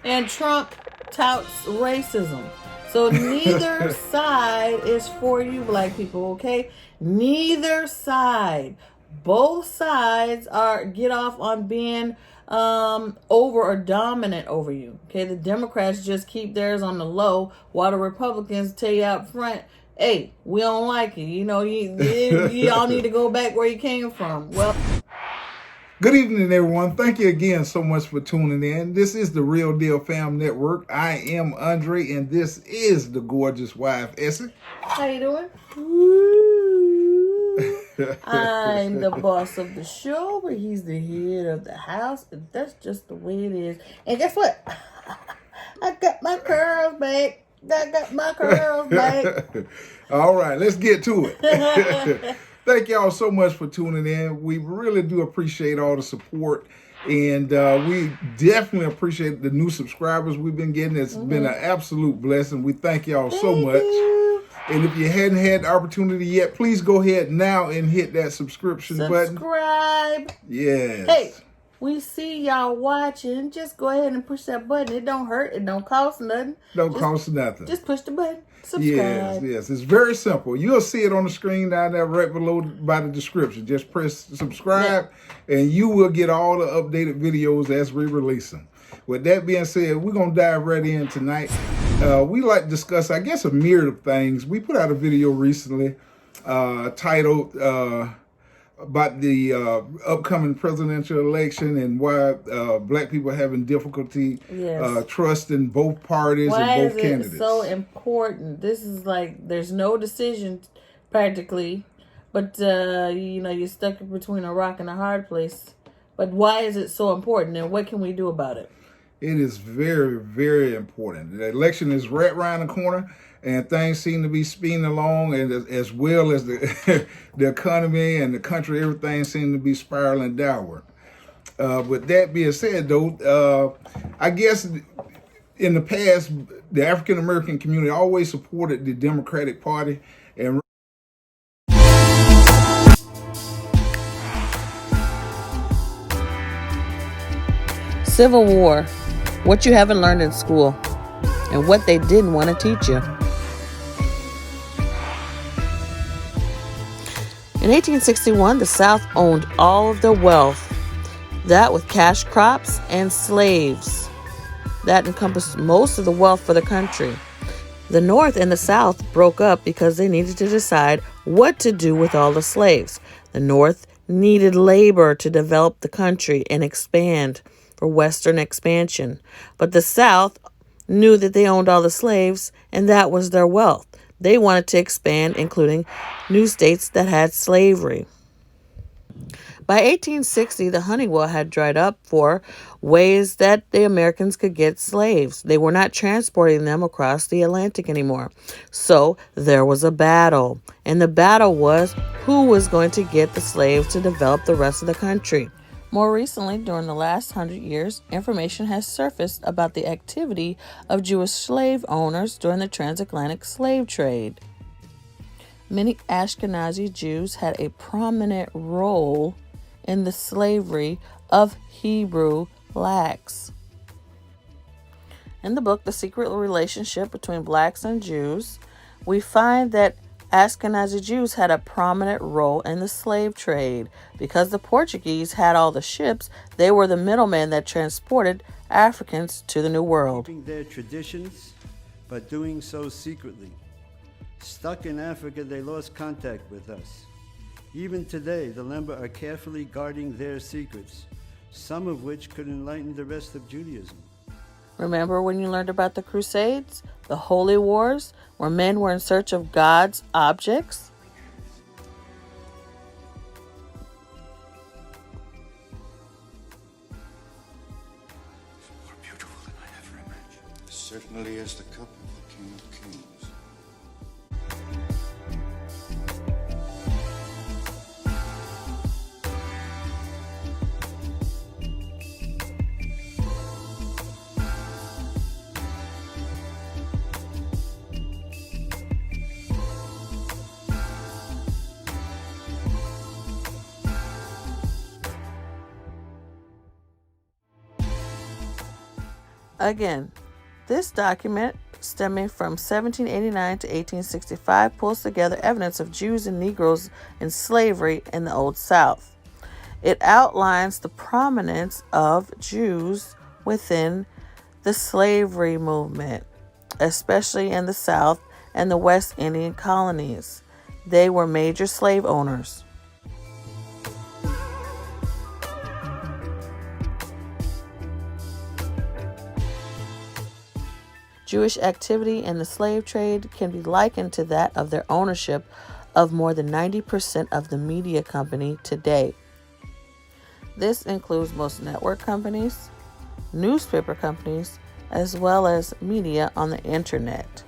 And Trump touts racism. So neither side is for you, black people, okay? Neither side. Both sides get off on being over or dominant over you. Okay, the Democrats just keep theirs on the low, while the Republicans tell you up front, hey, we don't like it. You know, you all need to go back where you came from. Well, good evening, everyone. Thank you again so much for tuning in. This is the Realdealfam Network. I am Andre, and this is the gorgeous wife, Essie. How you doing? I'm the boss of the show, but he's the head of the house. And that's just the way it is. And guess what? I got my curls back. All right, let's get to it. Thank y'all so much for tuning in. We really do appreciate all the support. And we definitely appreciate the new subscribers we've been getting. It's been an absolute blessing. We thank y'all so much. And if you hadn't had the opportunity yet, please go ahead now and hit that subscription button. Subscribe. Yes. Hey, we see y'all watching. Just go ahead and push that button. It don't hurt. It don't cost nothing. Cost nothing. Just push the button. Subscribe. Yes. It's very simple. You'll see it on the screen down there right below by the description. Just press subscribe and you will get all the updated videos as we release them. With that being said, we're going to dive right in tonight. We like to discuss, I guess, a myriad of things. We put out a video recently titled about the upcoming presidential election and why black people are having difficulty trusting both parties and both candidates. Why is it so important? This is like, there's no decision practically, but you're stuck between a rock and a hard place. But why is it so important, and what can we do about it? It is very, very important. The election is right around the corner, and things seem to be speeding along, and as well as the the economy and the country, everything seems to be spiraling downward. With that being said, though, I guess in the past, the African American community always supported the Democratic Party, and Civil War, what you haven't learned in school, and what they didn't want to teach you. In 1861, the South owned all of the wealth, that with cash crops and slaves. That encompassed most of the wealth for the country. The North and the South broke up because they needed to decide what to do with all the slaves. The North needed labor to develop the country and expand for Western expansion. But the South knew that they owned all the slaves, and that was their wealth. They wanted to expand, including new states that had slavery. By 1860, the honey well had dried up for ways that the Americans could get slaves. They were not transporting them across the Atlantic anymore. So there was a battle, and the battle was who was going to get the slaves to develop the rest of the country. More recently, during the last 100 years, information has surfaced about the activity of Jewish slave owners during the transatlantic slave trade. Many Ashkenazi Jews had a prominent role in the slavery of Hebrew blacks. In the book, The Secret Relationship Between Blacks and Jews, we find that Ashkenazi Jews had a prominent role in the slave trade. Because the Portuguese had all the ships, they were the middlemen that transported Africans to the New World. Keeping their traditions, but doing so secretly. Stuck in Africa, they lost contact with us. Even today, the Lemba are carefully guarding their secrets, some of which could enlighten the rest of Judaism. Remember when you learned about the Crusades, the Holy Wars, where men were in search of God's objects? More beautiful than I ever imagined. Certainly is the cup of the King of Kings. Again, this document, stemming from 1789 to 1865, pulls together evidence of Jews and Negroes in slavery in the Old South. It outlines the prominence of Jews within the slavery movement, especially in the South and the West Indian colonies. They were major slave owners. Jewish activity in the slave trade can be likened to that of their ownership of more than 90% of the media company today. This includes most network companies, newspaper companies, as well as media on the internet.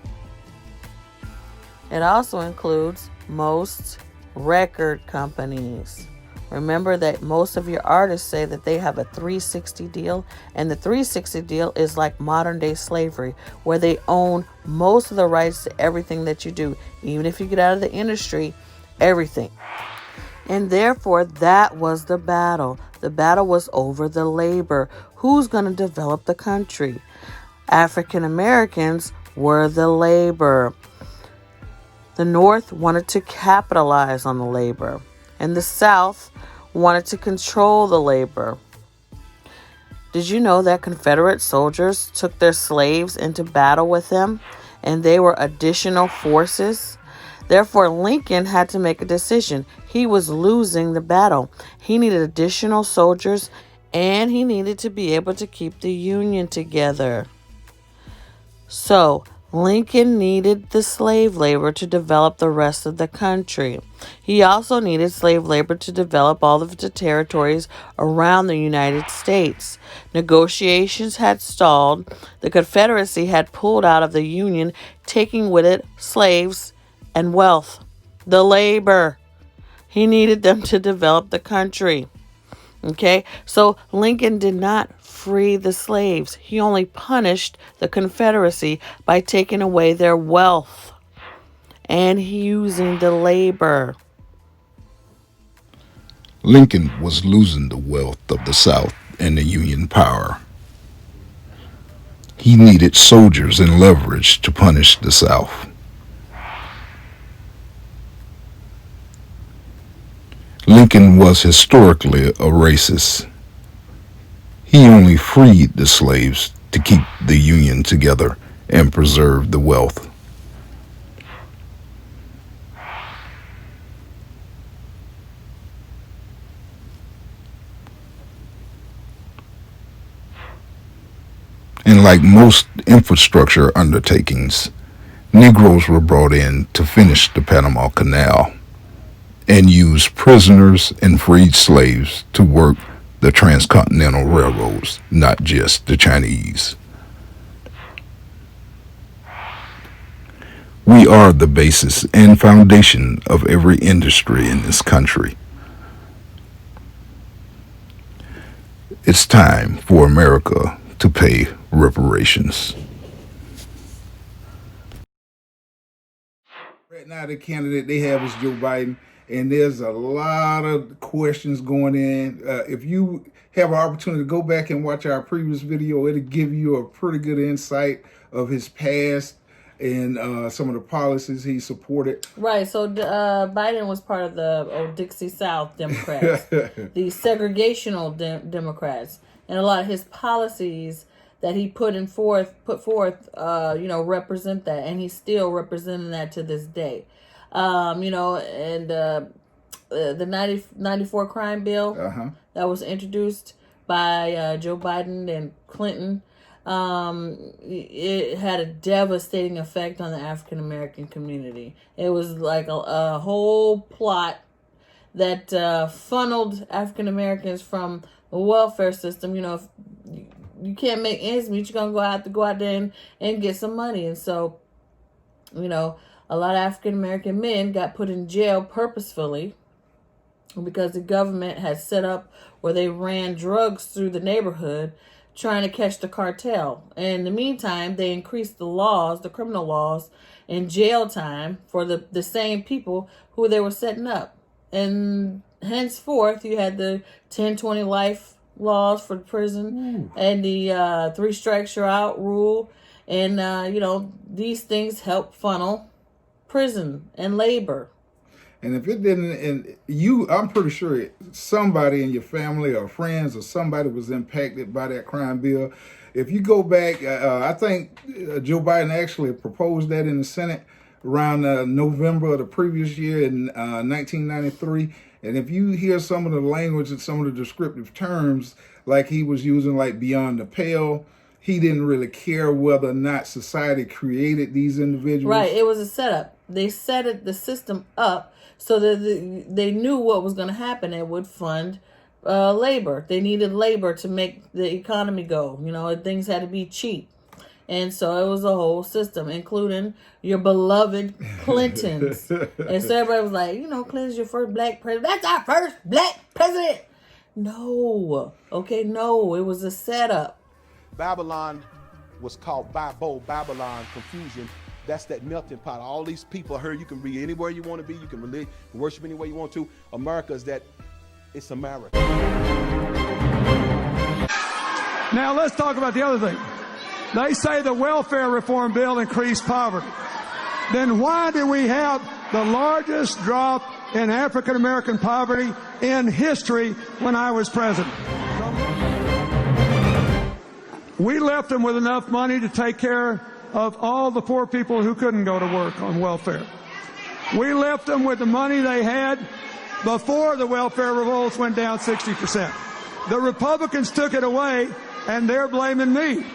It also includes most record companies. Remember that most of your artists say that they have a 360 deal, and the 360 deal is like modern day slavery, where they own most of the rights to everything that you do, even if you get out of the industry, everything. And therefore, that was the battle. The battle was over the labor. Who's going to develop the country? African Americans were the labor. The North wanted to capitalize on the labor, and the South wanted to control the labor. Did you know that Confederate soldiers took their slaves into battle with them, and they were additional forces? Therefore, Lincoln had to make a decision. He was losing the battle. He needed additional soldiers, and he needed to be able to keep the Union together. So, Lincoln needed the slave labor to develop the rest of the country. He also needed slave labor to develop all of the territories around the United States. Negotiations had stalled. The Confederacy had pulled out of the Union, taking with it slaves and wealth, the labor. He needed them to develop the country. Okay, so Lincoln did not free the slaves. He only punished the Confederacy by taking away their wealth and using the labor. Lincoln was losing the wealth of the South and the Union power. He needed soldiers and leverage to punish the South. Lincoln was historically a racist. He only freed the slaves to keep the Union together and preserve the wealth. And like most infrastructure undertakings, Negroes were brought in to finish the Panama Canal and use prisoners and freed slaves to work the transcontinental railroads, not just the Chinese. We are the basis and foundation of every industry in this country. It's time for America to pay reparations. Right now, the candidate they have is Joe Biden. And there's a lot of questions going in. If you have an opportunity to go back and watch our previous video, it'll give you a pretty good insight of his past and some of the policies he supported. Right, so Biden was part of the Dixie South Democrats, the segregational Democrats, and a lot of his policies that he put forth, represent that, and he's still representing that to this day. The 94 crime bill that was introduced by Joe Biden and Clinton, it had a devastating effect on the African American community. It was like a whole plot that funneled African Americans from the welfare system. If you can't make ends meet, you're gonna go out there and get some money. And so, a lot of African American men got put in jail purposefully because the government had set up where they ran drugs through the neighborhood trying to catch the cartel. And in the meantime, they increased the criminal laws, and jail time for the same people who they were setting up. And henceforth, you had the 10-20 life laws for prison and the 3 strikes you're out rule. And, these things help funnel prison and labor. And if it didn't, and I'm pretty sure somebody in your family or friends or somebody was impacted by that crime bill. If you go back, I think Joe Biden actually proposed that in the Senate around November of the previous year in 1993. And if you hear some of the language and some of the descriptive terms, like he was using, like beyond the pale, he didn't really care whether or not society created these individuals. Right. It was a setup. They set the system up so that they knew what was going to happen. It would fund labor. They needed labor to make the economy go. Things had to be cheap. And so it was a whole system, including your beloved Clintons. And so everybody was like, Clinton's your first black president. That's our first black president. No. Okay, no. It was a setup. Babylon was called Babylon, confusion. That's that melting pot. All these people are here. You can be anywhere you want to be. You can worship any way you want to. America is that. It's America. Now let's talk about the other thing. They say the welfare reform bill increased poverty. Then why do we have the largest drop in African American poverty in history when I was president? We left them with enough money to take care of all the poor people who couldn't go to work on welfare. We left them with the money they had before the welfare rolls went down 60%. The Republicans took it away, and they're blaming me.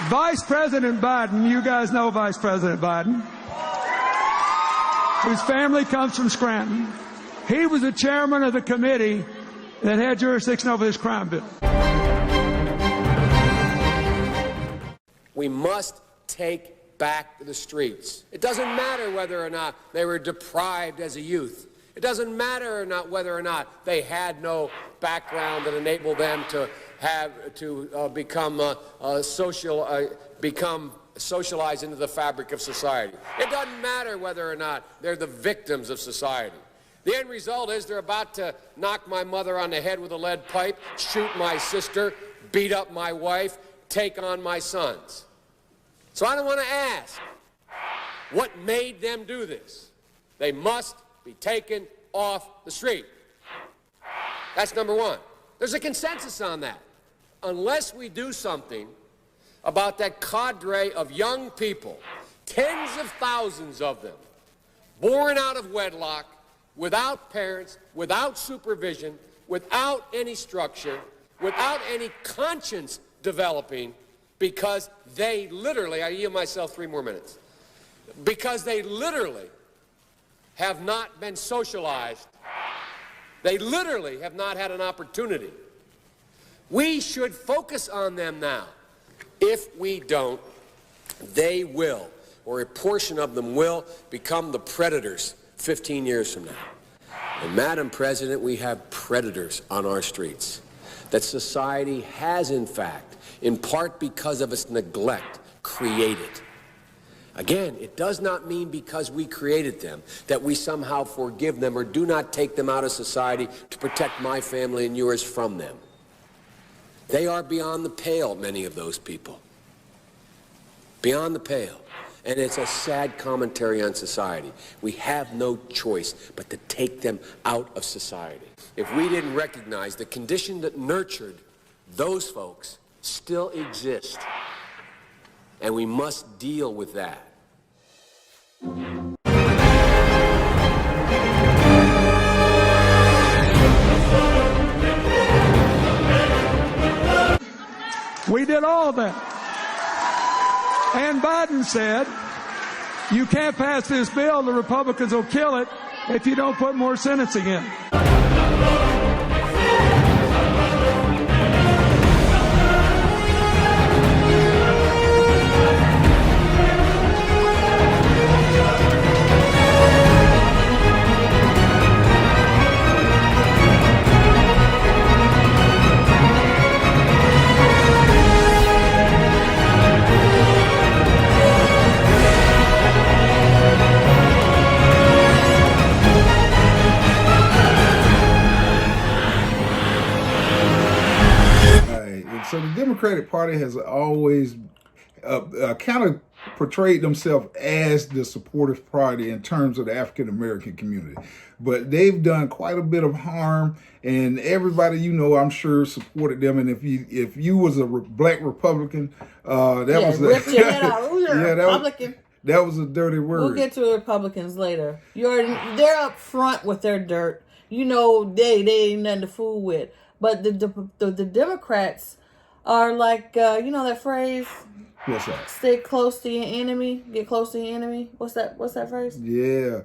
Vice President Biden, you guys know Vice President Biden, whose family comes from Scranton. He was the chairman of the committee that had jurisdiction over this crime bill. We must take back the streets. It doesn't matter whether or not they were deprived as a youth. It doesn't matter or not whether or not they had no background that enabled them to become socialized into the fabric of society. It doesn't matter whether or not they're the victims of society. The end result is they're about to knock my mother on the head with a lead pipe, shoot my sister, beat up my wife, take on my sons. So I don't want to ask what made them do this. They must be taken off the street. That's number one. There's a consensus on that. Unless we do something about that cadre of young people, tens of thousands of them, born out of wedlock, without parents, without supervision, without any structure, without any conscience developing, because they literally, I yield myself 3 more minutes, because they literally have not been socialized. They literally have not had an opportunity. We should focus on them now. If we don't, they will, or a portion of them will, become the predators 15 years from now. And Madam President, we have predators on our streets that society has, in fact, in part because of its neglect, created. Again, it does not mean because we created them that we somehow forgive them or do not take them out of society to protect my family and yours from them. They are beyond the pale, many of those people. Beyond the pale. And it's a sad commentary on society. We have no choice but to take them out of society. If we didn't recognize the condition that nurtured those folks still exists, and we must deal with that. We did all of that. And Biden said, you can't pass this bill, the Republicans will kill it if you don't put more sentencing in. So the Democratic Party has always kind of portrayed themselves as the supportive party in terms of the African American community, but they've done quite a bit of harm, and everybody I'm sure supported them. And if you was a black Republican, that was ripped your head out. Ooh, you're a that Republican. that was a dirty word. We'll get to the Republicans later. They're up front with their dirt. They ain't nothing to fool with. But the Democrats are like that phrase. What's that? Stay close to your enemy. Get close to your enemy. What's that phrase? Yeah.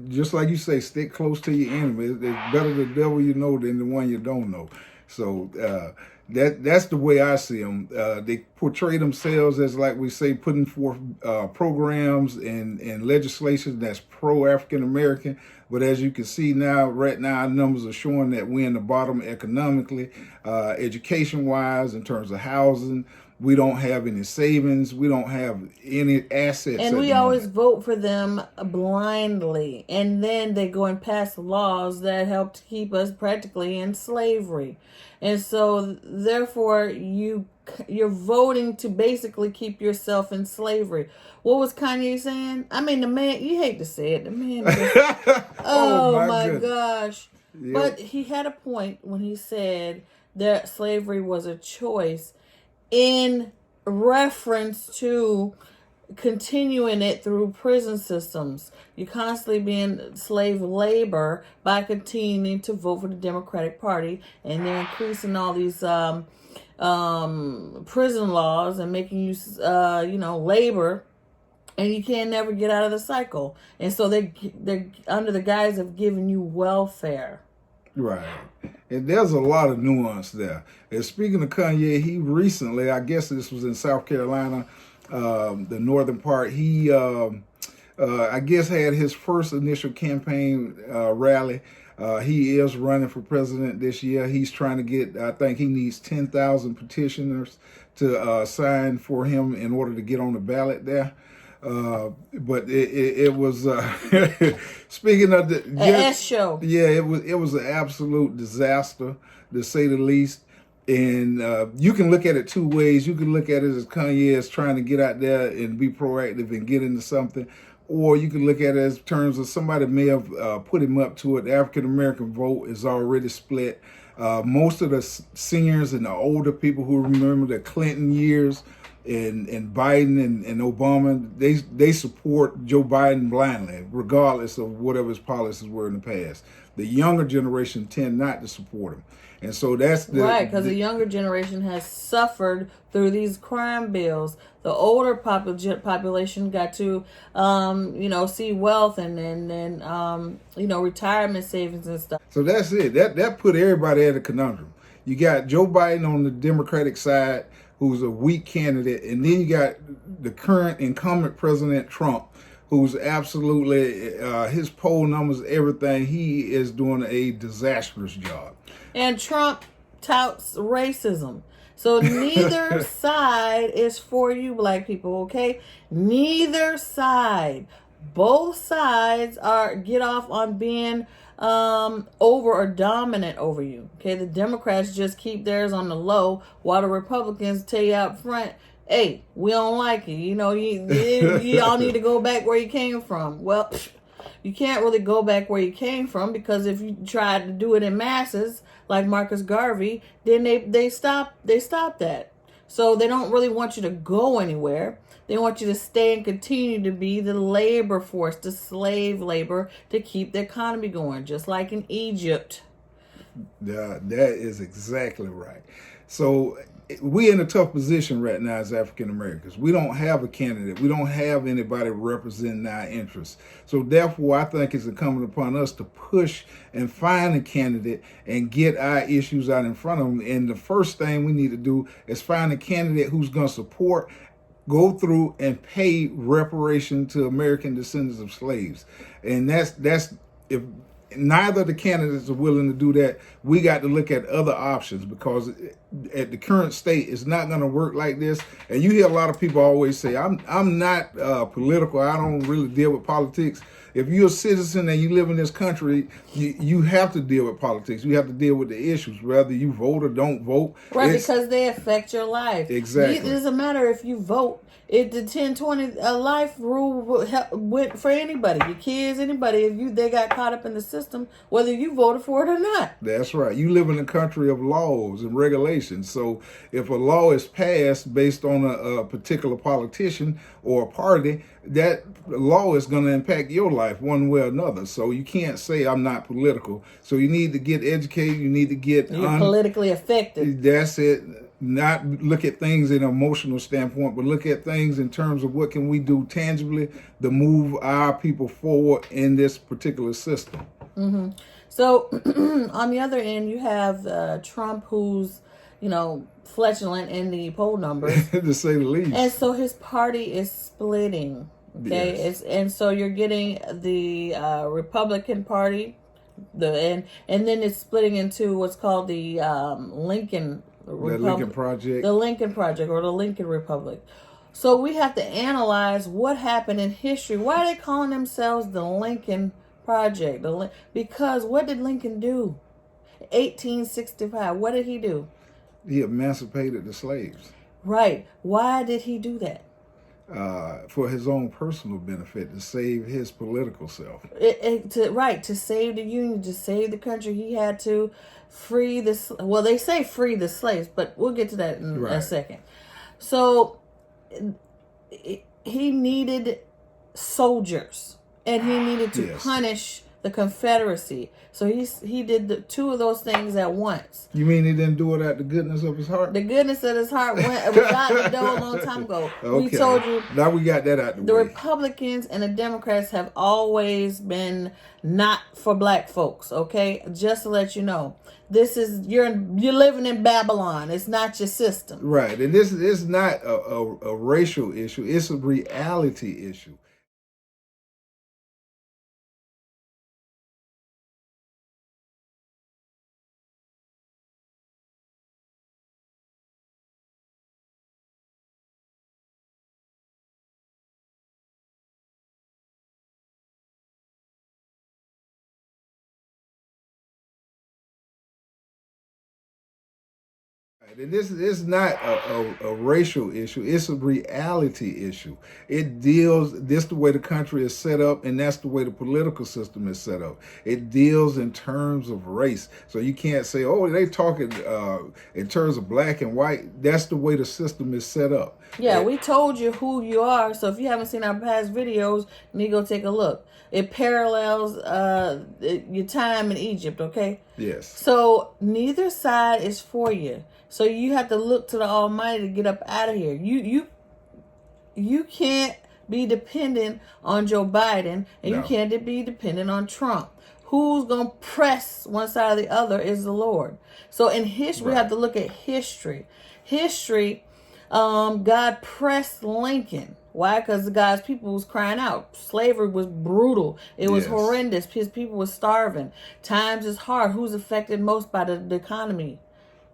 Just like you say, stick close to your enemy. It's better the devil you know than the one you don't know. So that's the way I see them. They portray themselves as, like we say, putting forth programs and legislation that's pro-African American. But as you can see right now, our numbers are showing that we're in the bottom economically, education-wise, in terms of housing. We don't have any savings. We don't have any assets. And we always vote for them blindly. And then they go and pass laws that help to keep us practically in slavery. And so, therefore, you're voting to basically keep yourself in slavery. What was Kanye saying? I mean, the man, you hate to say it, the man just, oh my gosh. Yep. But he had a point when he said that slavery was a choice, in reference to continuing it through prison systems. You're constantly being slave labor by continuing to vote for the Democratic Party, and they're increasing all these prison laws and making you labor, and you can never get out of the cycle. And so they're under the guise of giving you welfare. Right. And there's a lot of nuance there. And speaking of Kanye, he recently, I guess this was in South Carolina, the northern part, he, I guess, had his first initial campaign rally. He is running for president this year. He's trying to get, I think he needs 10,000 petitioners to sign for him in order to get on the ballot there. But it was speaking of the S show. Yeah, it was an absolute disaster, to say the least. And you can look at it two ways. You can look at it as Kanye is trying to get out there and be proactive and get into something, or you can look at it as terms of somebody may have put him up to it. The African American vote is already split. Most of the seniors and the older people who remember the Clinton years and Biden and Obama, they support Joe Biden blindly, regardless of whatever his policies were in the past. The younger generation tend not to support him. And so that's right, because the younger generation has suffered through these crime bills. The older population got to, see wealth and retirement savings and stuff. So that's it. That put everybody at a conundrum. You got Joe Biden on the Democratic side, who's a weak candidate, and then you got the current incumbent President Trump, who's absolutely, his poll numbers, everything, he is doing a disastrous job. And Trump touts racism. So neither side is for you, black people, okay? Neither side. Both sides get off on being over or dominant over you, okay? The Democrats just keep theirs on the low, while the Republicans tell you up front, hey, we don't like it. You all need to go back where you came from. Well, you can't really go back where you came from, because if you tried to do it in masses, like Marcus Garvey, then they stop that. So they don't really want you to go anywhere. They want you to stay and continue to be the labor force, the slave labor, to keep the economy going, just like in Egypt. Yeah, that is exactly right. So we're in a tough position right now as African Americans. We don't have a candidate. We don't have anybody representing our interests. So therefore, I think it's incumbent upon us to push and find a candidate and get our issues out in front of them. And the first thing we need to do is find a candidate who's going to support, go through, and pay reparation to American descendants of slaves. And that's if neither of the candidates are willing to do that. We got to look at other options, because at the current state, it's not going to work like this. And you hear a lot of people always say, I'm not political. I don't really deal with politics. If you're a citizen and you live in this country, you have to deal with politics. You have to deal with the issues, whether you vote or don't vote. Right, because they affect your life. Exactly. It doesn't matter if you vote. The 10-20 life rule went for anybody, your kids, anybody. If they got caught up in the system, whether you voted for it or not. That's right. You live in a country of laws and regulations. So if a law is passed based on a particular politician or a party, that law is going to impact your life one way or another. So you can't say I'm not political. So you need to get educated. You need to get politically affected. That's it. Not look at things in an emotional standpoint, but look at things in terms of what can we do tangibly to move our people forward in this particular system. Mm-hmm. So on the other end, you have Trump, who's, flatulent in the poll numbers, to say the least. And so his party is splitting. Okay, yes. And so you're getting the Republican Party, and then it's splitting into what's called the Lincoln Project. The Lincoln Project, or the Lincoln Republic. So we have to analyze what happened in history. Why are they calling themselves the Lincoln Project? Because what did Lincoln do? 1865. What did he do? He emancipated the slaves. Right. Why did he do that? For his own personal benefit, to save his political self. To save the Union, to save the country. He had to free they say free the slaves, but we'll get to that in a second. So he needed soldiers, and he needed to punish the Confederacy. So he did two of those things at once. You mean he didn't do it out the goodness of his heart? The goodness of his heart went out the door a long time ago. Okay. We told you. Now we got that out the way. The Republicans and the Democrats have always been not for black folks. Okay, just to let you know, this is you're living in Babylon. It's not your system. Right, and this is not a racial issue. It's a reality issue. And this is not a racial issue. It's a reality issue. It deals, this the way the country is set up, and that's the way the political system is set up. It deals in terms of race. So you can't say, oh, they talking in terms of black and white. That's the way the system is set up. Yeah, we told you who you are. So if you haven't seen our past videos, you need to go take a look. It parallels your time in Egypt, okay? Yes. So neither side is for you. So you have to look to the Almighty to get up out of here. You can't be dependent on Joe Biden, and you can't be dependent on Trump. Who's going to press one side or the other is the Lord. So in history, we have to look at history. History, God pressed Lincoln. Why? Because God's people was crying out. Slavery was brutal. It was horrendous. His people were starving. Times is hard. Who's affected most by the economy?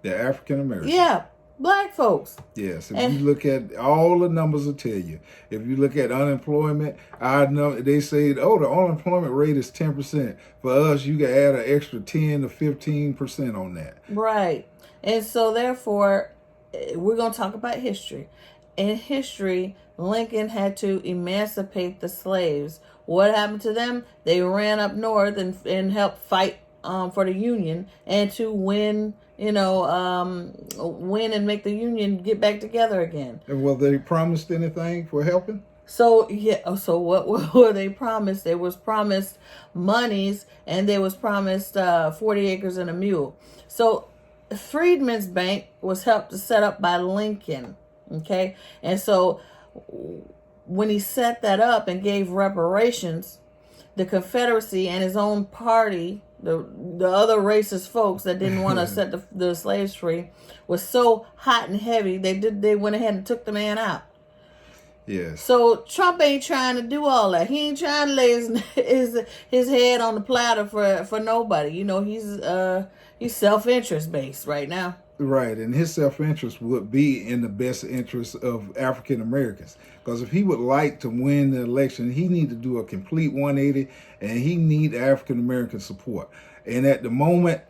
The African Americans. Yeah, black folks. Yes, if you look at all the numbers will tell you. If you look at unemployment, I know they say, oh, the unemployment rate is 10%. For us, you can add an extra 10 to 15% on that. Right. And so therefore, we're going to talk about history. In history, Lincoln had to emancipate the slaves. What happened to them? They ran up north and helped fight for the Union, and to win, win and make the Union get back together again. And were they promised anything for helping? So what were they promised? They was promised monies, and they was promised 40 acres and a mule. So Freedmen's Bank was helped to set up by Lincoln. Okay, and so when he set that up and gave reparations, the Confederacy and his own party, the other racist folks that didn't want to set the slaves free, was so hot and heavy, they went ahead and took the man out. Yes. So Trump ain't trying to do all that. He ain't trying to lay his head on the platter for nobody. You know, he's self-interest based right now. Right, and his self-interest would be in the best interest of African Americans. Because if he would like to win the election, he need to do a complete 180, and he need African American support. And at the moment,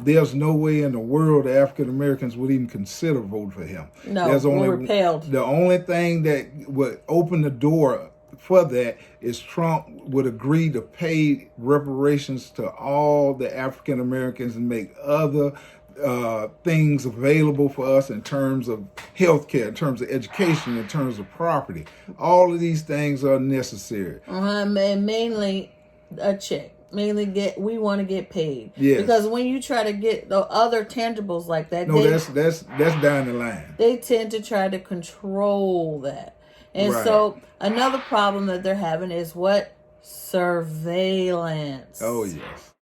there's no way in the world the African Americans would even consider voting for him. No, there's only we're repelled. The only thing that would open the door for that is Trump would agree to pay reparations to all the African Americans and make other things available for us in terms of healthcare, in terms of education, in terms of property. All of these things are necessary. And mainly a check. Mainly we want to get paid. Yes. Because when you try to get the other tangibles like that, that's down the line. They tend to try to control that. And Right. so another problem that they're having is what? Surveillance. Oh yes.